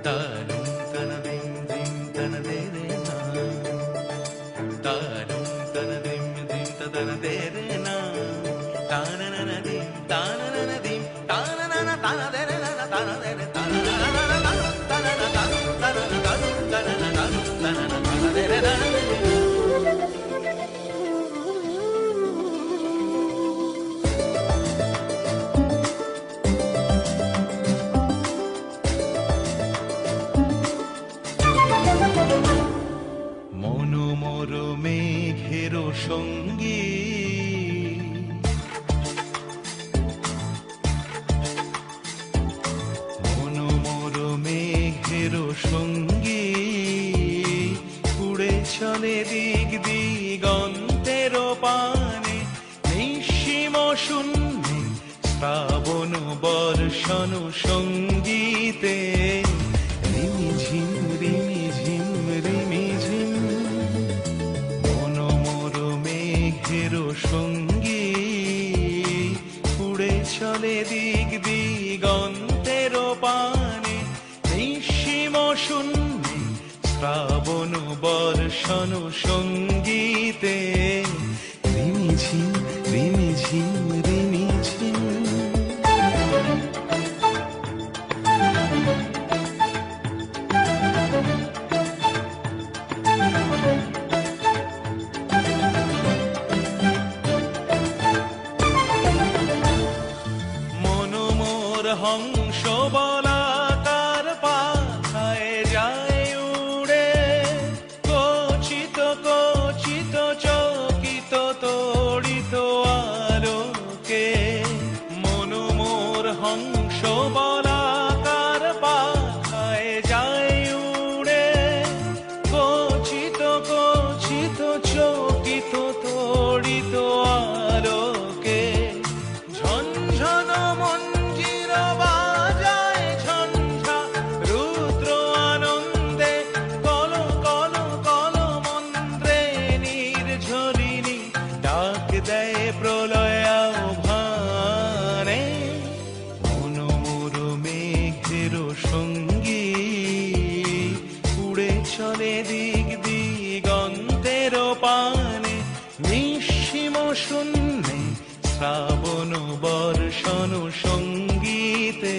তারুম তানা দিম দিম তানা দে রে না, তারুম তানা দিম দিম তানা দে রে না, তানা না না দিম তানা না না দিম তানা না না তানা দে রে না তানা দে রে তানা না না না তানা না তানা তানা না তানা না তানা না তানা দে রে না। মনোমর মেঘের সঙ্গী, মনোমর মেঘের সঙ্গী, উড়ে চলে দিক দিগন্তের পানে, নিঃসীম শূন্যে শ্রাবণ বর্ষণ সঙ্গীতে, রিমিঝিম রিমিঝিম রিমিঝিম, মনোমর মেঘের সঙ্গী, উড়ে চলে দিক দিগন্তের পানে, নিঃসীম শূন্যে শ্রাবণ বর্ষণ সঙ্গীতে, রিমিঝিম রিমিঝিম রিমিঝিম। মনোমর হংস বলাকার পাখায় যায় উড়ে, কচিত কচিত চকিত তড়িত আলোকে, মনোমর হংস বলাকার পাখায় যায় উড়ে, কচিত কচিত চকিত তড়িত আলোকে, ঝনঝন মঞ্জির বাজায় ঝঞ্ঝা রুদ্র আনন্দে, কল কল কল মন্ত্রে নির্ঝরিণী ডাক দেয় প্রলয় আহ্বানে, মনোমর মেঘের সঙ্গী, উড়ে চলে দিক দিগন্তের পানে, নিঃসীম শূন্যে শ্রাবণ বর্ষণ সঙ্গীতে,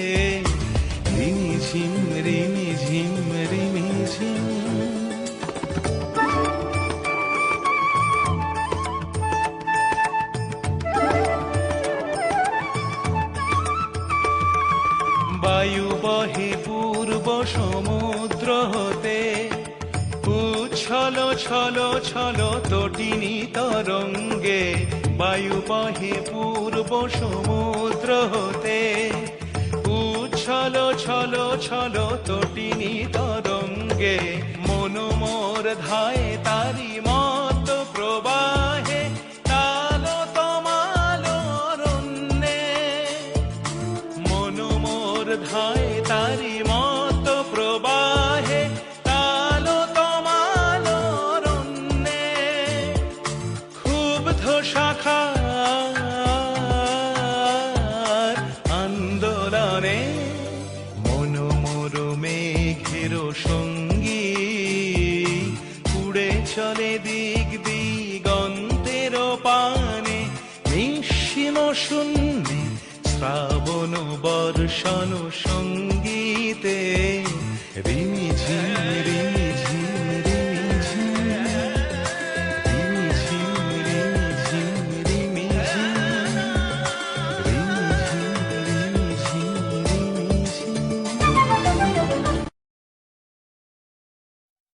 রিমিঝিম রিমিঝিম রিমিঝিম। বায়ু বহে পূর্ব সমুদ্র হতে, উচ্ছল ছল ছল তটিনী তরঙ্গে, বায়ু বহে পূর্ব সমুদ্র হতে, উচ্ছল ছল ছল তটিনী তরঙ্গে, মনোমর ধায় তারি মত প্রবাহে, তালো তমালো অরণ্যে, মনোমর ধায় তারি মত প্রবাহে, তালো তমালো অরণ্যে, ক্ষুব্ধ শাখার আন্দোলনে, মনোমর মেঘের সঙ্গী, উড়ে চলে দিক দিগন্তের পানে, নিঃসীম শূন্যে শ্রাবণ বর্ষণ সঙ্গীতে, রিমিঝিম রিমিঝিম।